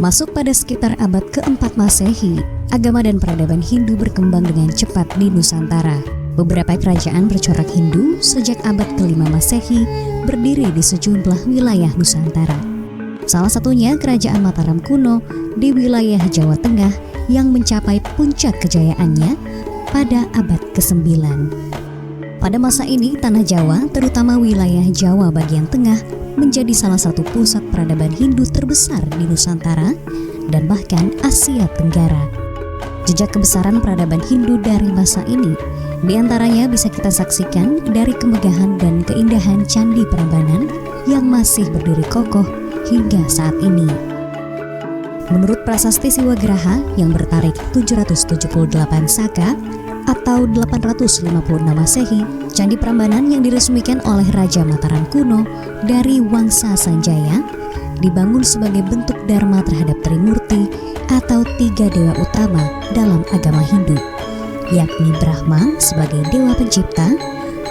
Masuk pada sekitar abad ke-4 Masehi, agama dan peradaban Hindu berkembang dengan cepat di Nusantara. Beberapa kerajaan bercorak Hindu sejak abad ke-5 Masehi berdiri di sejumlah wilayah Nusantara. Salah satunya Kerajaan Mataram kuno di wilayah Jawa Tengah yang mencapai puncak kejayaannya pada abad ke-9. Pada masa ini, tanah Jawa, terutama wilayah Jawa bagian tengah, menjadi salah satu pusat peradaban Hindu terbesar di Nusantara dan bahkan Asia Tenggara. Jejak kebesaran peradaban Hindu dari masa ini, diantaranya bisa kita saksikan dari kemegahan dan keindahan Candi Prambanan yang masih berdiri kokoh hingga saat ini. Menurut Prasasti Siwagraha yang bertarik 778 Saka atau 856 Masehi, Candi Prambanan yang diresmikan oleh Raja Mataram kuno dari Wangsa Sanjaya dibangun sebagai bentuk dharma terhadap Trimurti atau 3 dewa utama dalam agama Hindu, yakni Brahma sebagai dewa pencipta,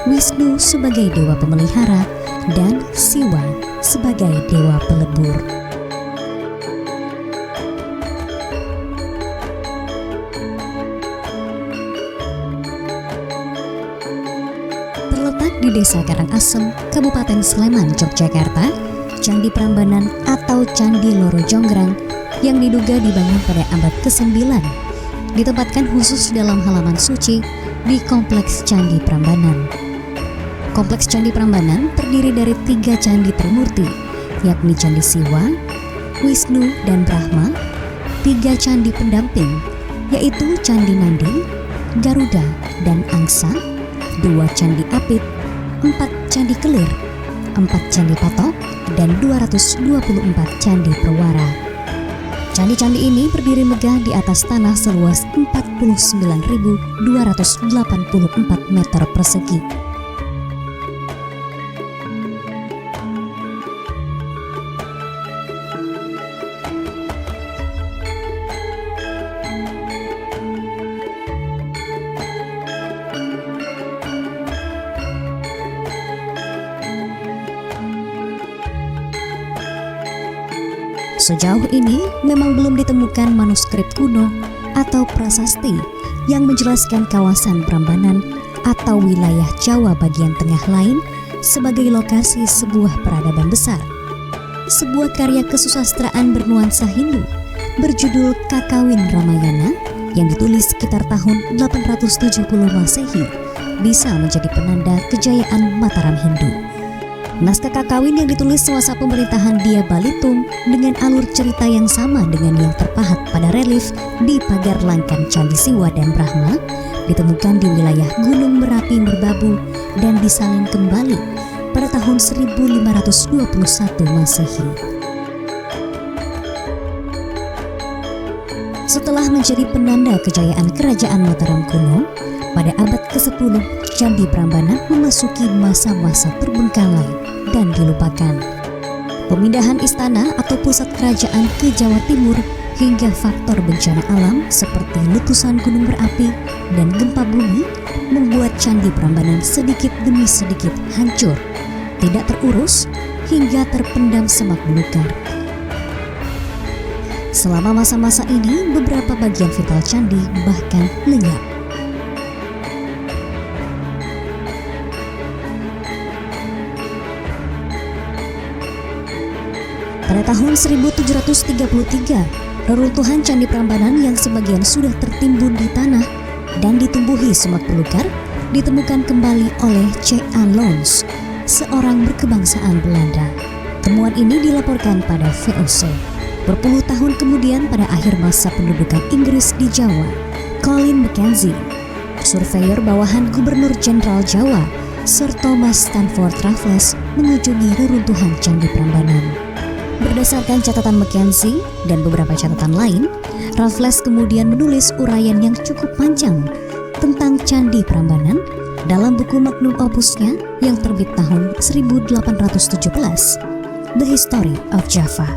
Wisnu sebagai dewa pemelihara, dan Siwa sebagai dewa pelebur. Terletak di Desa Karangasem, Kabupaten Sleman, Yogyakarta, Candi Prambanan atau Candi Loro Jonggrang yang diduga dibangun pada abad ke-9 ditempatkan khusus dalam halaman suci di Kompleks Candi Prambanan. Kompleks Candi Prambanan terdiri dari 3 candi Trimurti, yakni Candi Siwa, Wisnu, dan Brahma, 3 candi pendamping, yaitu Candi Nandi, Garuda, dan Angsa, 2 candi Apit, 4 candi Kelir, 4 candi Patok, dan 224 candi Perwara. Candi-candi ini berdiri megah di atas tanah seluas 49.284 meter persegi. Sejauh ini memang belum ditemukan manuskrip kuno atau prasasti yang menjelaskan kawasan Prambanan atau wilayah Jawa bagian tengah lain sebagai lokasi sebuah peradaban besar. Sebuah karya kesusastraan bernuansa Hindu berjudul Kakawin Ramayana yang ditulis sekitar tahun 870 Masehi bisa menjadi penanda kejayaan Mataram Hindu. Naskah Kakawin yang ditulis semasa pemerintahan Dia Balitung dengan alur cerita yang sama dengan yang terpahat pada relief di pagar langkan Candi Siwa dan Brahma ditemukan di wilayah Gunung Merapi Merbabu dan disalin kembali pada tahun 1521 Masehi. Setelah menjadi penanda kejayaan Kerajaan Mataram kuno, pada abad ke-10 Candi Prambanan memasuki masa-masa terbengkalai dan dilupakan. Pemindahan istana atau pusat kerajaan ke Jawa Timur hingga faktor bencana alam seperti letusan gunung berapi dan gempa bumi membuat Candi Prambanan sedikit demi sedikit hancur, tidak terurus hingga terpendam semak belukar. Selama masa-masa ini, beberapa bagian vital candi bahkan lenyap. Pada tahun 1733, reruntuhan Candi Prambanan yang sebagian sudah tertimbun di tanah dan ditumbuhi semak belukar ditemukan kembali oleh C.A. Lons, seorang berkebangsaan Belanda. Temuan ini dilaporkan pada VOC. Berpuluh tahun kemudian pada akhir masa pendudukan Inggris di Jawa, Colin Mackenzie, surveyor bawahan Gubernur Jenderal Jawa, Sir Thomas Stamford Raffles mengunjungi reruntuhan Candi Prambanan. Berdasarkan catatan Mackenzie dan beberapa catatan lain, Raffles kemudian menulis uraian yang cukup panjang tentang Candi Prambanan dalam buku magnum opusnya yang terbit tahun 1817, The History of Java.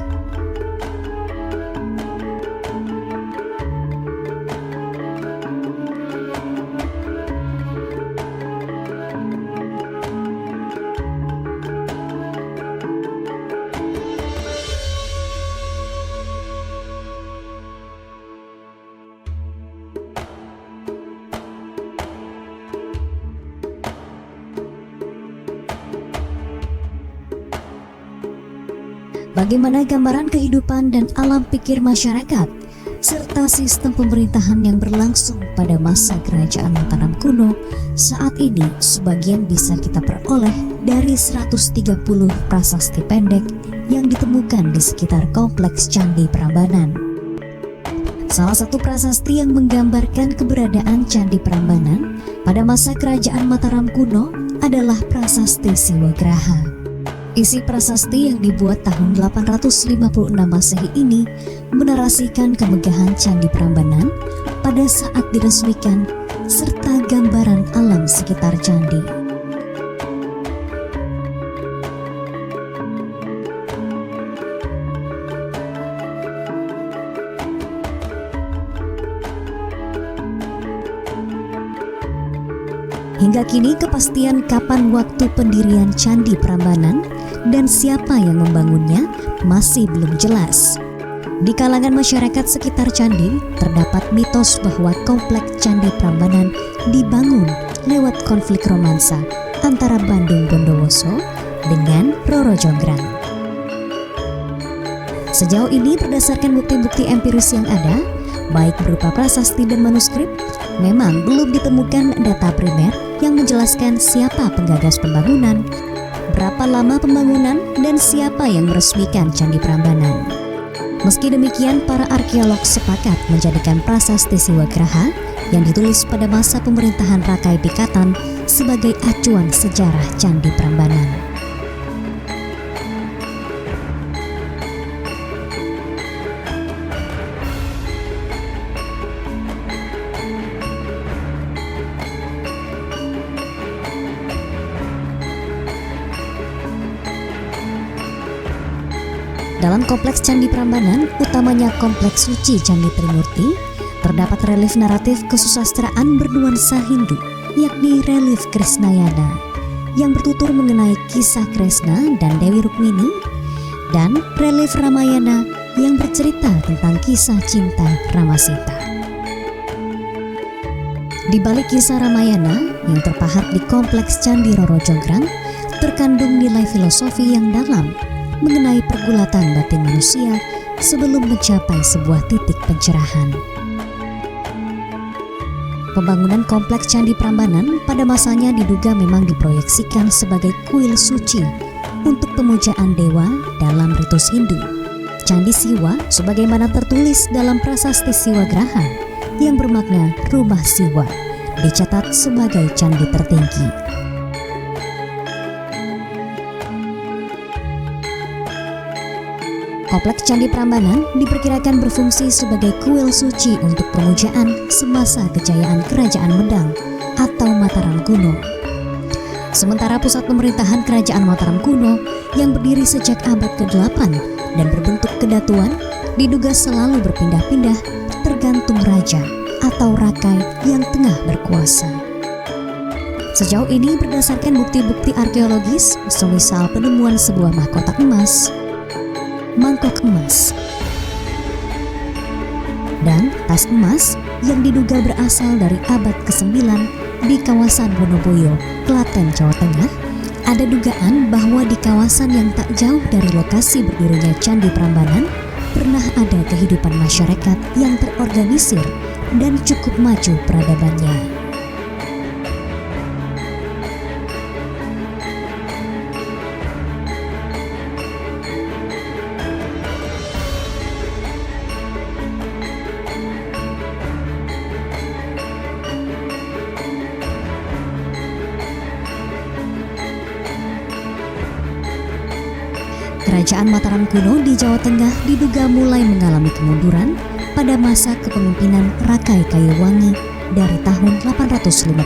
bagaimana gambaran kehidupan dan alam pikir masyarakat, serta sistem pemerintahan yang berlangsung pada masa kerajaan Mataram kuno saat ini sebagian bisa kita peroleh dari 130 prasasti pendek yang ditemukan di sekitar kompleks Candi Prambanan. Salah satu prasasti yang menggambarkan keberadaan Candi Prambanan pada masa kerajaan Mataram kuno adalah prasasti Siwagraha. Isi prasasti yang dibuat tahun 856 Masehi ini menarasikan kemegahan Candi Prambanan pada saat diresmikan serta gambaran alam sekitar candi. Hingga kini kepastian kapan waktu pendirian Candi Prambanan dan siapa yang membangunnya masih belum jelas. Di kalangan masyarakat sekitar candi terdapat mitos bahwa kompleks Candi Prambanan dibangun lewat konflik romansa antara Bandung Bondowoso dengan Roro Jonggrang. Sejauh ini berdasarkan bukti-bukti empiris yang ada, baik berupa prasasti dan manuskrip, memang belum ditemukan data primer yang menjelaskan siapa penggagas pembangunan, berapa lama pembangunan, dan siapa yang meresmikan Candi Prambanan. Meski demikian, para arkeolog sepakat menjadikan prasasti Siwagraha yang ditulis pada masa pemerintahan Rakai Pikatan sebagai acuan sejarah Candi Prambanan. Dalam kompleks Candi Prambanan, utamanya kompleks suci Candi Trimurti, terdapat relief naratif kesusastraan bernuansa Hindu, yakni relief Krisnayana, yang bertutur mengenai kisah Kresna dan Dewi Rukmini, dan relief Ramayana yang bercerita tentang kisah cinta Ramasita. Di balik kisah Ramayana yang terpahat di kompleks Candi Roro Jonggrang, terkandung nilai filosofi yang dalam mengenai pergulatan batin manusia sebelum mencapai sebuah titik pencerahan. Pembangunan kompleks Candi Prambanan pada masanya diduga memang diproyeksikan sebagai kuil suci untuk pemujaan dewa dalam ritus Hindu. Candi Siwa sebagaimana tertulis dalam prasasti Siwagraha yang bermakna rumah Siwa dicatat sebagai candi tertinggi. Kompleks Candi Prambanan diperkirakan berfungsi sebagai kuil suci untuk pemujaan semasa kejayaan Kerajaan Medang atau Mataram kuno. Sementara pusat pemerintahan Kerajaan Mataram kuno yang berdiri sejak abad ke-8 dan berbentuk kedatuan diduga selalu berpindah-pindah tergantung raja atau rakai yang tengah berkuasa. Sejauh ini berdasarkan bukti-bukti arkeologis, semisal penemuan sebuah mahkota emas, mangkok emas, dan tas emas yang diduga berasal dari abad ke-9 di kawasan Wonoboyo, Klaten, Jawa Tengah, ada dugaan bahwa di kawasan yang tak jauh dari lokasi berdirinya Candi Prambanan pernah ada kehidupan masyarakat yang terorganisir dan cukup maju peradabannya. Kerajaan Mataram kuno di Jawa Tengah diduga mulai mengalami kemunduran pada masa kepemimpinan Rakai Kayuwangi dari tahun 856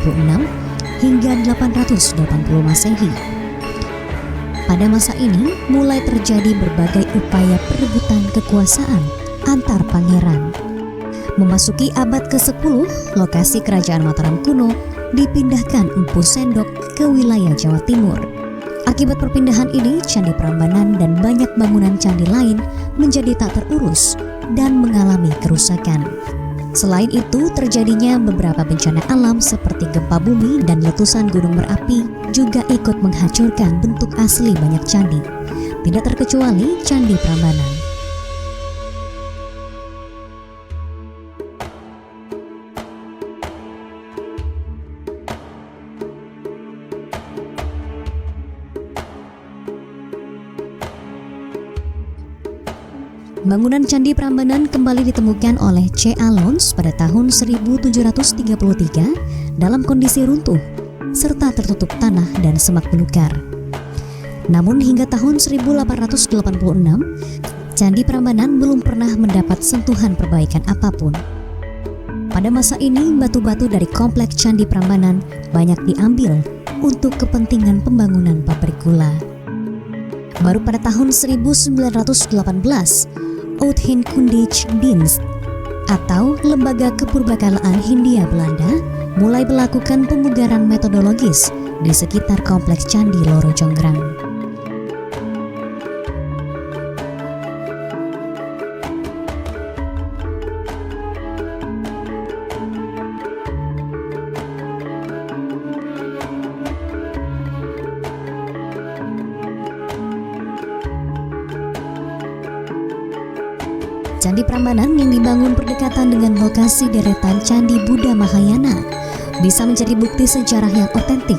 hingga 880 Masehi. Pada masa ini mulai terjadi berbagai upaya perebutan kekuasaan antar pangeran. Memasuki abad ke-10, lokasi Kerajaan Mataram kuno dipindahkan Empu Sendok ke wilayah Jawa Timur. Akibat perpindahan ini, Candi Prambanan dan banyak bangunan candi lain menjadi tak terurus dan mengalami kerusakan. Selain itu, terjadinya beberapa bencana alam seperti gempa bumi dan letusan gunung berapi juga ikut menghancurkan bentuk asli banyak candi, tidak terkecuali Candi Prambanan. Bangunan Candi Prambanan kembali ditemukan oleh C. Alons pada tahun 1733 dalam kondisi runtuh serta tertutup tanah dan semak belukar. Namun hingga tahun 1886, Candi Prambanan belum pernah mendapat sentuhan perbaikan apapun. Pada masa ini, batu-batu dari kompleks Candi Prambanan banyak diambil untuk kepentingan pembangunan pabrik gula. Baru pada tahun 1918, Oudheemkundigedienst atau Lembaga Kepurbakalaan Hindia Belanda mulai melakukan pemugaran metodologis di sekitar kompleks Candi Loro Jonggrang. Candi Prambanan yang dibangun berdekatan dengan lokasi deretan Candi Buddha Mahayana bisa menjadi bukti sejarah yang otentik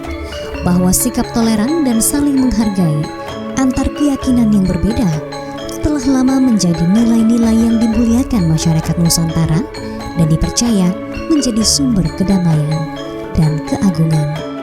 bahwa sikap toleran dan saling menghargai antar keyakinan yang berbeda telah lama menjadi nilai-nilai yang dimuliakan masyarakat Nusantara dan dipercaya menjadi sumber kedamaian dan keagungan.